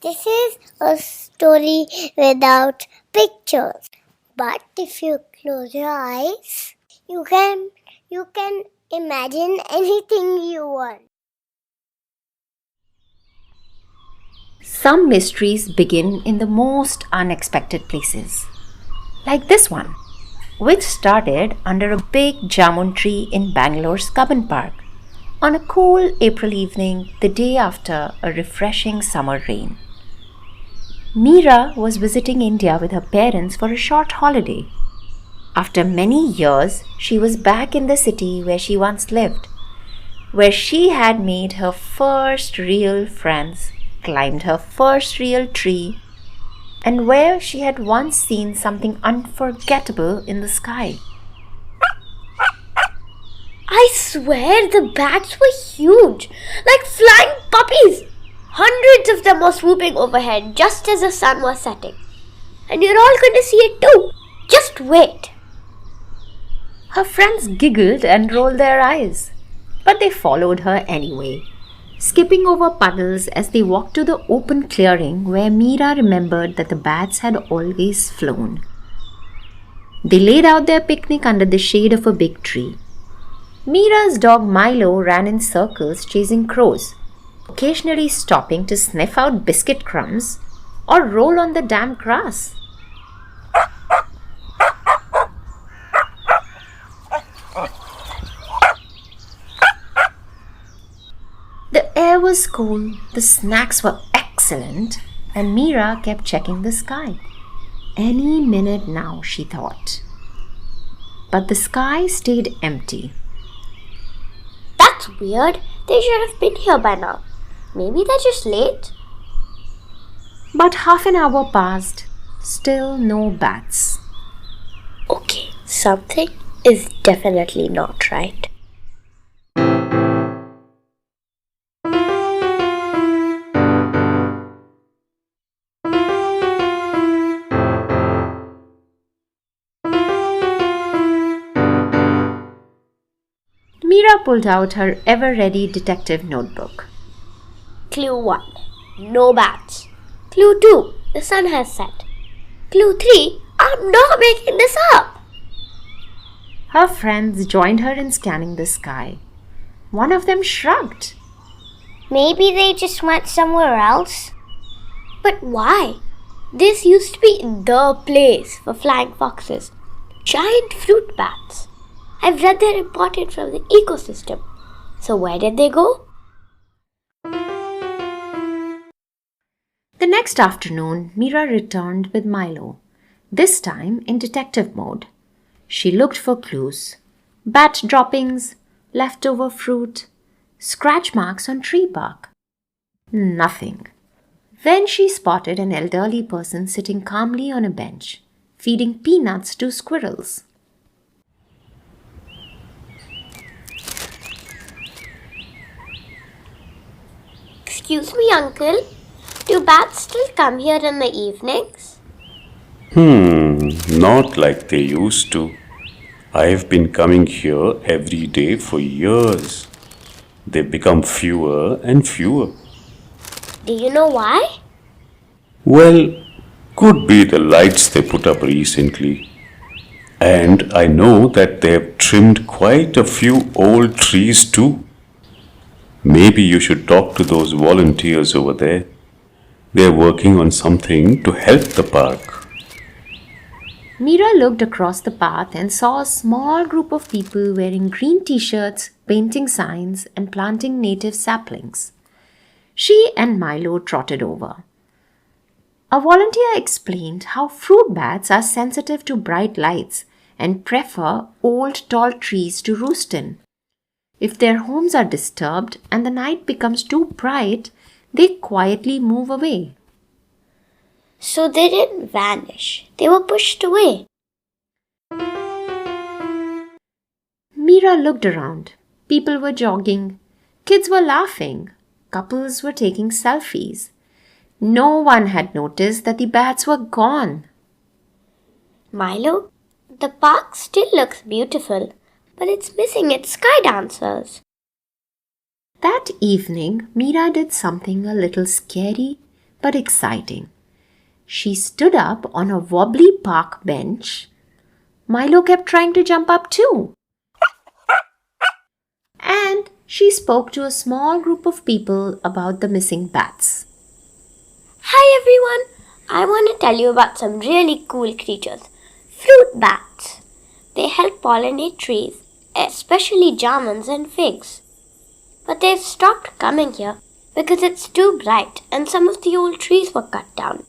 This is a story without pictures. But if you close your eyes, you can imagine anything you want. Some mysteries begin in the most unexpected places, like this one, which started under a big jamun tree in Bangalore's Cubbon Park on a cool April evening the day after a refreshing summer rain. Mira was visiting India with her parents for a short holiday. After many years, she was back in the city where she once lived, where she had made her first real friends, climbed her first real tree, and where she had once seen something unforgettable in the sky. I swear the bats were huge, like flying puppies. Hundreds of them were swooping overhead just as the sun was setting. And you're all going to see it too. Just wait. Her friends giggled and rolled their eyes, but they followed her anyway, skipping over puddles as they walked to the open clearing where Mira remembered that the bats had always flown. They laid out their picnic under the shade of a big tree. Mira's dog Milo ran in circles chasing crows, occasionally stopping to sniff out biscuit crumbs or roll on the damp grass. The air was cool, the snacks were excellent, and Mira kept checking the sky. Any minute now, she thought. But the sky stayed empty. That's weird. They should have been here by now. Maybe they're just late. But half an hour passed, still no bats. Okay, something is definitely not right. Mira pulled out her ever-ready detective notebook. Clue 1. No bats. Clue 2. The sun has set. Clue 3. I'm not making this up. Her friends joined her in scanning the sky. One of them shrugged. Maybe they just went somewhere else. But why? This used to be the place for flying foxes. Giant fruit bats. I've read they're important from the ecosystem. So where did they go? The next afternoon, Mira returned with Milo, this time in detective mode. She looked for clues. Bat droppings, leftover fruit, scratch marks on tree bark. Nothing. Then she spotted an elderly person sitting calmly on a bench, feeding peanuts to squirrels. Excuse me, uncle. Do bats still come here in the evenings? Not like they used to. I've been coming here every day for years. They've become fewer and fewer. Do you know why? Well, could be the lights they put up recently. And I know that they've trimmed quite a few old trees too. Maybe you should talk to those volunteers over there. They're working on something to help the park. Mira looked across the path and saw a small group of people wearing green t-shirts, painting signs, and planting native saplings. She and Milo trotted over. A volunteer explained how fruit bats are sensitive to bright lights and prefer old tall trees to roost in. If their homes are disturbed and the night becomes too bright, they quietly move away. So they didn't vanish. They were pushed away. Mira looked around. People were jogging. Kids were laughing. Couples were taking selfies. No one had noticed that the bats were gone. Milo, the park still looks beautiful, but it's missing its sky dancers. That evening, Mira did something a little scary but exciting. She stood up on a wobbly park bench. Milo kept trying to jump up too. And she spoke to a small group of people about the missing bats. Hi everyone! I want to tell you about some really cool creatures. Fruit bats. They help pollinate trees, especially jamuns and figs. But they've stopped coming here because it's too bright and some of the old trees were cut down.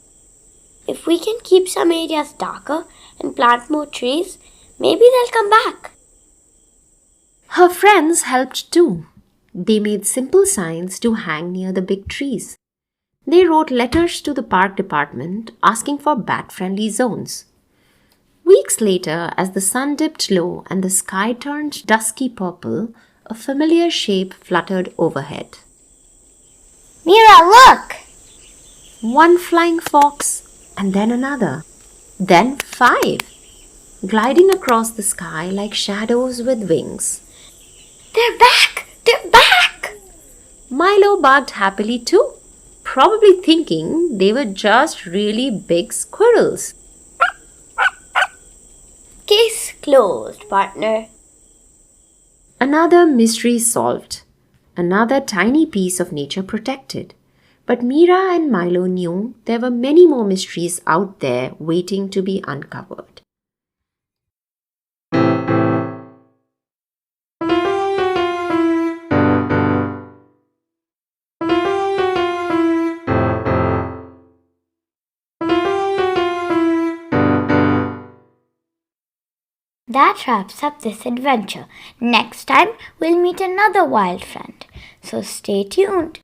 If we can keep some areas darker and plant more trees, maybe they'll come back. Her friends helped too. They made simple signs to hang near the big trees. They wrote letters to the park department asking for bat-friendly zones. Weeks later, as the sun dipped low and the sky turned dusky purple, a familiar shape fluttered overhead. Mira, look! One flying fox, and then another, then 5, gliding across the sky like shadows with wings. They're back! They're back! Milo barked happily too, probably thinking they were just really big squirrels. Case closed, partner. Another mystery solved, another tiny piece of nature protected. But Mira and Milo knew there were many more mysteries out there waiting to be uncovered. That wraps up this adventure. Next time, we'll meet another wild friend. So stay tuned.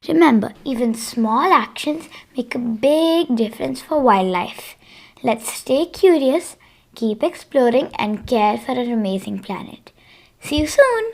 Remember, even small actions make a big difference for wildlife. Let's stay curious, keep exploring, and care for our amazing planet. See you soon!